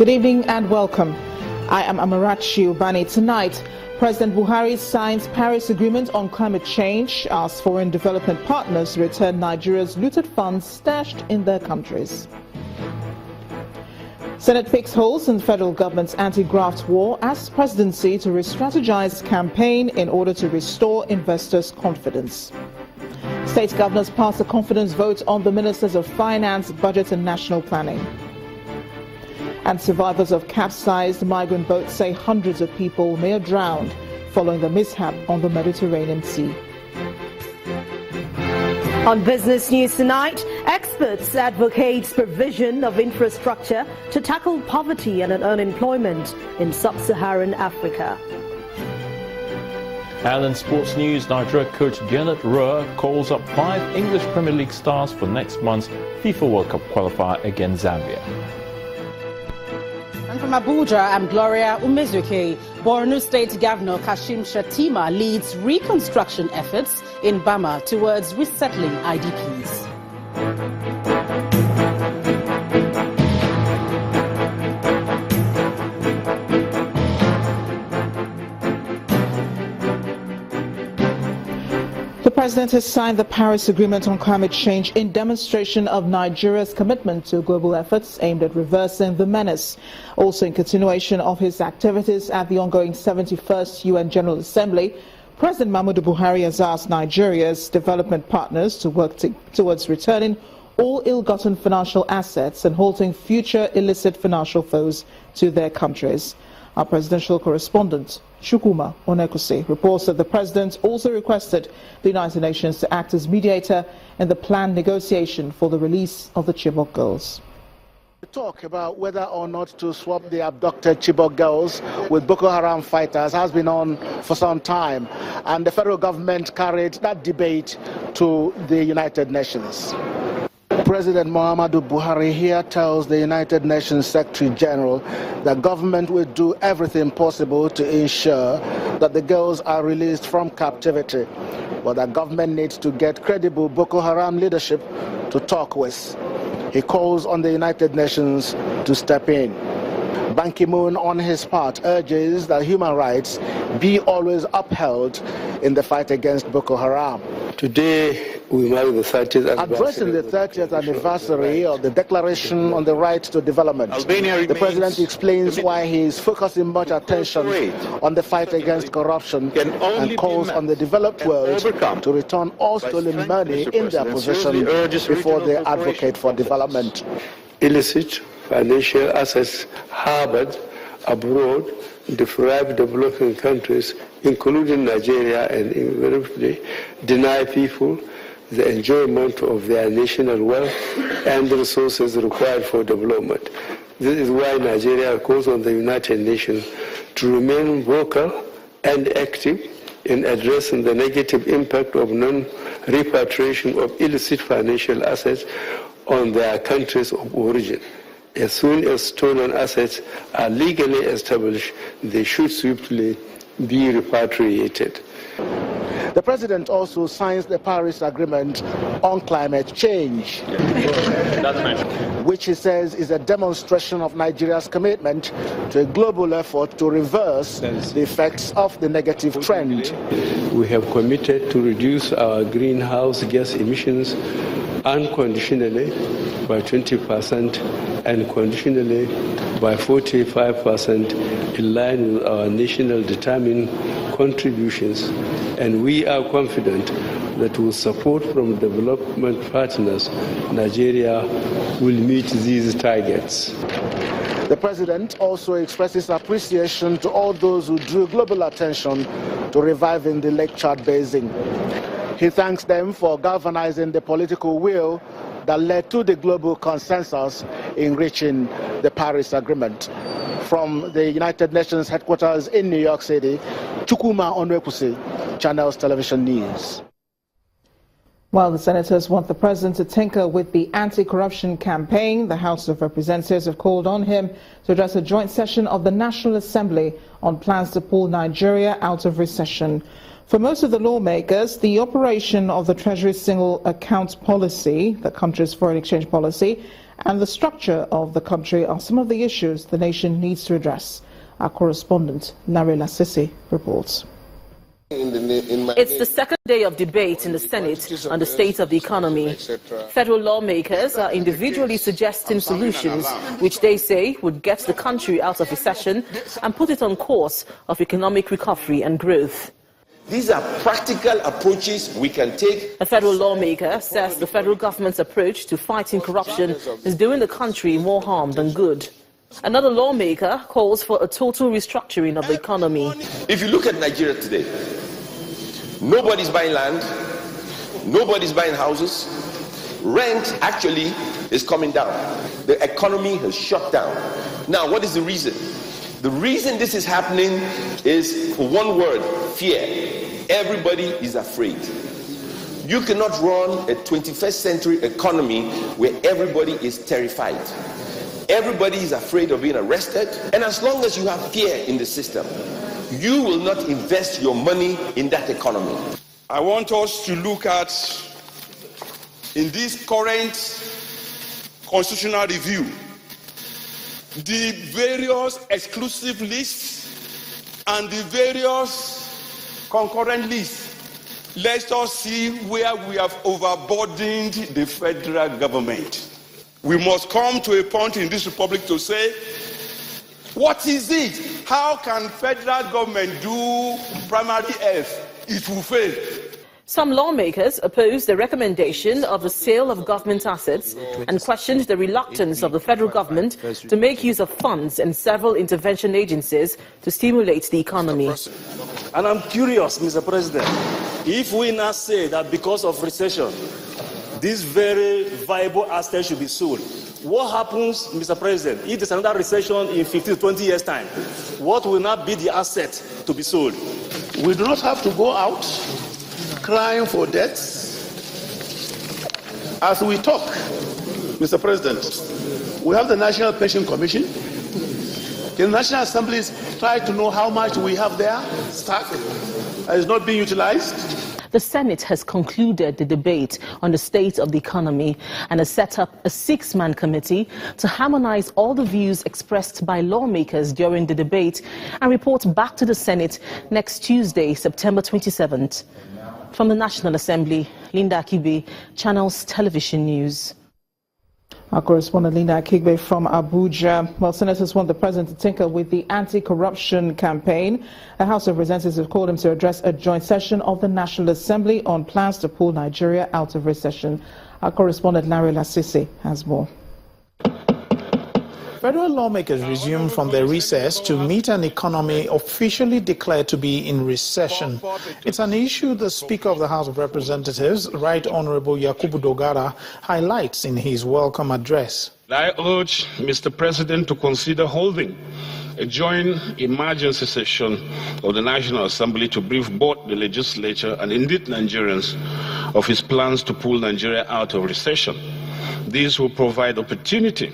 Good evening and welcome. I am Amarachi Ubani. Tonight, President Buhari signs Paris Agreement on climate change, asks foreign development partners to return Nigeria's looted funds stashed in their countries. Senate picks holes in federal government's anti-graft war, asks presidency to re-strategize campaign in order to restore investors' confidence. State governors pass a confidence vote on the Ministers of Finance, Budget and National Planning. And survivors of capsized migrant boats say hundreds of people may have drowned following the mishap on the Mediterranean Sea. On Business News tonight, experts advocate provision of infrastructure to tackle poverty and unemployment in sub-Saharan Africa. And in sports news, Nigeria coach Gernot Rohr calls up 5 English Premier League stars for next month's FIFA World Cup qualifier against Zambia. And from Abuja, I'm Gloria Umezuke. Borno State Governor Kashim Shettima leads reconstruction efforts in Bama towards resettling IDPs. The President has signed the Paris Agreement on climate change in demonstration of Nigeria's commitment to global efforts aimed at reversing the menace. Also in continuation of his activities at the ongoing 71st UN General Assembly, President Muhammadu Buhari has asked Nigeria's development partners to work towards returning all ill-gotten financial assets and halting future illicit financial flows to their countries. Our presidential correspondent, Chukwuma Onekuse, reports that the President also requested the United Nations to act as mediator in the planned negotiation for the release of the Chibok girls. The talk about whether or not to swap the abducted Chibok girls with Boko Haram fighters has been on for some time, and the federal government carried that debate to the United Nations. President Muhammadu Buhari here tells the United Nations Secretary General that government will do everything possible to ensure that the girls are released from captivity, but that government needs to get credible Boko Haram leadership to talk with. He calls on the United Nations to step in. Ban Ki-moon, on his part, urges that human rights be always upheld in the fight against Boko Haram. Today, we mark the 30th anniversary. Addressing the 30th anniversary of the Declaration on the Right to Development, the President explains why he is focusing much attention on the fight against corruption and calls on the developed world to return all stolen money in their possession before they advocate for development. Illicit financial assets harbored abroad deprive developing countries, including Nigeria, and invariably deny people the enjoyment of their national wealth and the resources required for development. This is why Nigeria calls on the United Nations to remain vocal and active in addressing the negative impact of non-repatriation of illicit financial assets on their countries of origin. As soon as stolen assets are legally established, they should swiftly be repatriated. The President also signs the Paris Agreement on climate change, which he says is a demonstration of Nigeria's commitment to a global effort to reverse the effects of the negative trend. We have committed to reduce our greenhouse gas emissions unconditionally by 20% and conditionally by 45% in line with our national determined contributions, and we are confident that with support from development partners, Nigeria will meet these targets. The President also expresses appreciation to all those who drew global attention to reviving the Lake Chad Basin. He thanks them for galvanizing the political will that led to the global consensus in reaching the Paris Agreement. From the United Nations headquarters in New York City, Chukwuma Onekuse, Channels Television News. While the senators want the president to tinker with the anti-corruption campaign, the House of Representatives have called on him to address a joint session of the National Assembly on plans to pull Nigeria out of recession. For most of the lawmakers, the operation of the Treasury's single account policy, the country's foreign exchange policy, and the structure of the country are some of the issues the nation needs to address. Our correspondent, Larry Lasisi, reports. It's the second day of debate in the Senate on the state of the economy. Federal lawmakers are individually suggesting solutions which they say would get the country out of recession and put it on course of economic recovery and growth. These are practical approaches we can take. A federal lawmaker says the federal government's approach to fighting corruption is doing the country more harm than good. Another lawmaker calls for a total restructuring of the economy. If you look at Nigeria today, nobody's buying land, nobody's buying houses. Rent actually is coming down. The economy has shut down. Now, what is the reason? The reason this is happening is one word: fear. Everybody is afraid. You cannot run a 21st century economy where everybody is terrified. Everybody is afraid of being arrested, and as long as you have fear in the system, you will not invest your money in that economy. I want us to look at, in this current constitutional review, the various exclusive lists and the various concurrent lists. Let us see where we have overburdened the federal government. We must come to a point in this republic to say, what is it? How can federal government do primary health? It will fail. Some lawmakers opposed the recommendation of the sale of government assets and questioned the reluctance of the federal government to make use of funds and several intervention agencies to stimulate the economy. And I'm curious, Mr. President, if we now say that because of recession, this very viable asset should be sold, what happens, Mr. President, if there's another recession in 15 to 20 years' time? What will not be the asset to be sold? We do not have to go out crying for debts. As we talk, Mr. President, we have the National Pension Commission. The National Assemblies try to know how much we have there, stuck, that is not being utilized. The Senate has concluded the debate on the state of the economy and has set up a 6-man committee to harmonize all the views expressed by lawmakers during the debate and report back to the Senate next Tuesday, September 27th. From the National Assembly, Linda Akibe, Channels Television News. Our correspondent Linda Akigbe from Abuja. Well, senators want the president to tinker with the anti-corruption campaign. The House of Representatives have called him to address a joint session of the National Assembly on plans to pull Nigeria out of recession. Our correspondent Larry Lasisi has more. Federal lawmakers resumed from their recess to meet an economy officially declared to be in recession. It's an issue the Speaker of the House of Representatives, Right Honorable Yakubu Dogara, highlights in his welcome address. I urge Mr. President to consider holding a joint emergency session of the National Assembly to brief both the legislature and indeed Nigerians of his plans to pull Nigeria out of recession. This will provide opportunity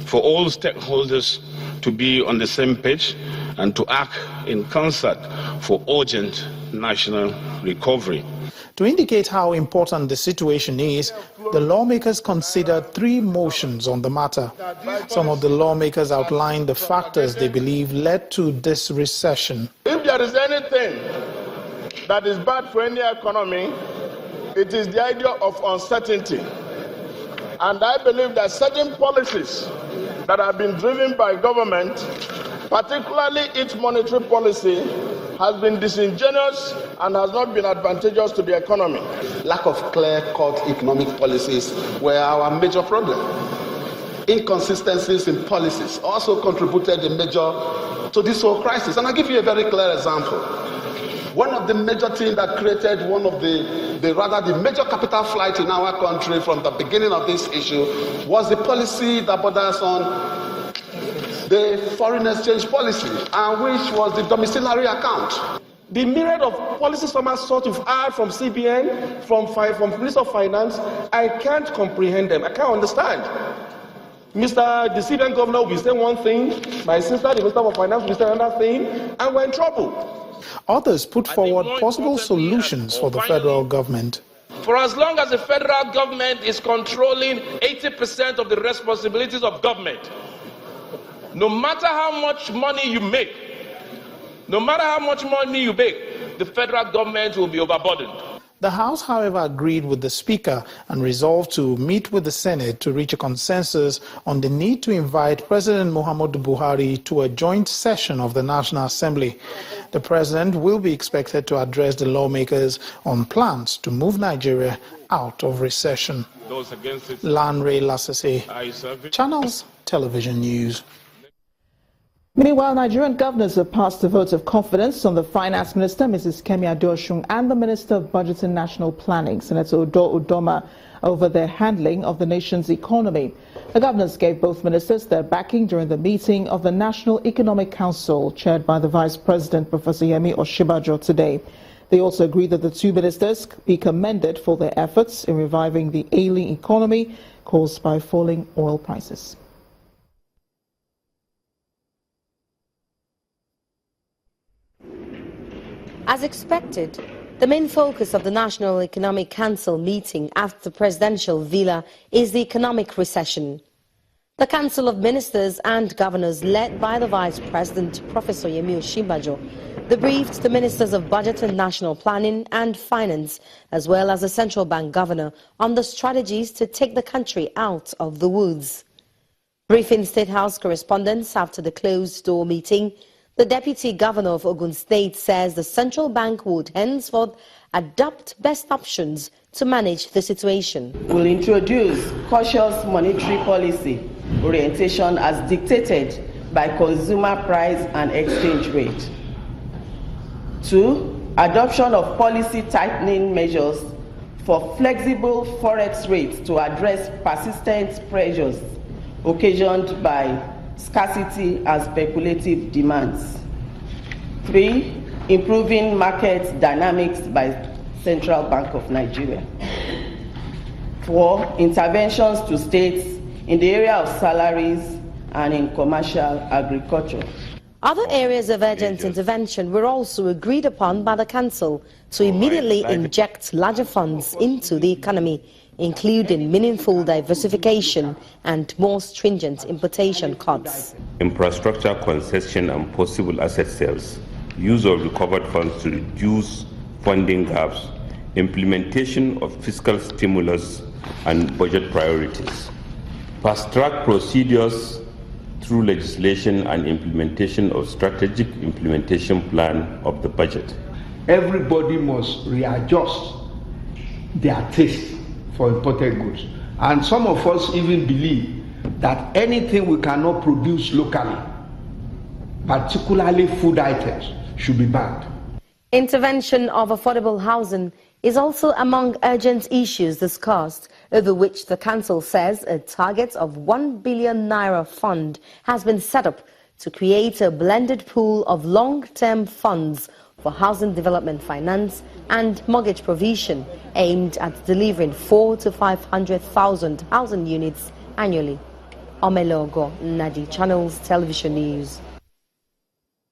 for all stakeholders to be on the same page and to act in concert for urgent national recovery. To indicate how important the situation is, the lawmakers considered 3 motions on the matter. Some of the lawmakers outlined the factors they believe led to this recession. If there is anything that is bad for any economy, it is the idea of uncertainty. And I believe that certain policies that have been driven by government, particularly its monetary policy, has been disingenuous and has not been advantageous to the economy. Lack of clear-cut economic policies were our major problem. Inconsistencies in policies also contributed to this whole crisis. And I'll give you a very clear example. One of the major things that created one of the major capital flight in our country from the beginning of this issue was the policy that borders on the foreign exchange policy, and which was the domiciliary account. The myriad of policies some have sought to add from CBN, from Minister of Finance, I can't comprehend them. I can't understand. The CBN governor will be saying one thing, my sister, the Minister of Finance, will be saying another thing, and we're in trouble. Others put forward possible solutions for the federal government. For as long as the federal government is controlling 80% of the responsibilities of government, no matter how much money you make, the federal government will be overburdened. The House, however, agreed with the Speaker and resolved to meet with the Senate to reach a consensus on the need to invite President Muhammadu Buhari to a joint session of the National Assembly. The President will be expected to address the lawmakers on plans to move Nigeria out of recession. Lanre Lasese, Channels Television News. Meanwhile, Nigerian governors have passed a vote of confidence on the Finance Minister, Mrs. Kemi Adeosun, and the Minister of Budget and National Planning, Senator Udo Udoma, over their handling of the nation's economy. The governors gave both ministers their backing during the meeting of the National Economic Council, chaired by the Vice President, Professor Yemi Osinbajo, today. They also agreed that the two ministers be commended for their efforts in reviving the ailing economy caused by falling oil prices. As expected, the main focus of the National Economic Council meeting at the presidential villa is the economic recession. The Council of Ministers and Governors, led by the Vice President, Professor Yemi Osinbajo, debriefed the Ministers of Budget and National Planning and Finance, as well as the Central Bank Governor, on the strategies to take the country out of the woods. Briefing State House correspondents after the closed-door meeting, the Deputy Governor of Ogun State says the central bank would henceforth adopt best options to manage the situation. We'll introduce cautious monetary policy orientation as dictated by consumer price and exchange rate. 2. Adoption of policy tightening measures for flexible forex rates to address persistent pressures occasioned by scarcity and speculative demands. 3. Improving market dynamics by Central Bank of Nigeria. 4. Interventions to states in the area of salaries and in commercial agriculture. Other areas of urgent intervention were also agreed upon by the Council to immediately inject larger funds into the economy, including meaningful diversification and more stringent importation cuts. Infrastructure concession and possible asset sales, use of recovered funds to reduce funding gaps, implementation of fiscal stimulus and budget priorities. Fast-track procedures through legislation and implementation of strategic implementation plan of the budget. Everybody must readjust their taste for imported goods. And some of us even believe that anything we cannot produce locally, particularly food items, should be banned. Intervention of affordable housing is also among urgent issues discussed, over which the Council says a target of 1 billion naira fund has been set up to create a blended pool of long-term funds for housing development finance and mortgage provision aimed at delivering 400,000 to 500,000 housing units annually. Omelogo, Nadi, Channels Television News.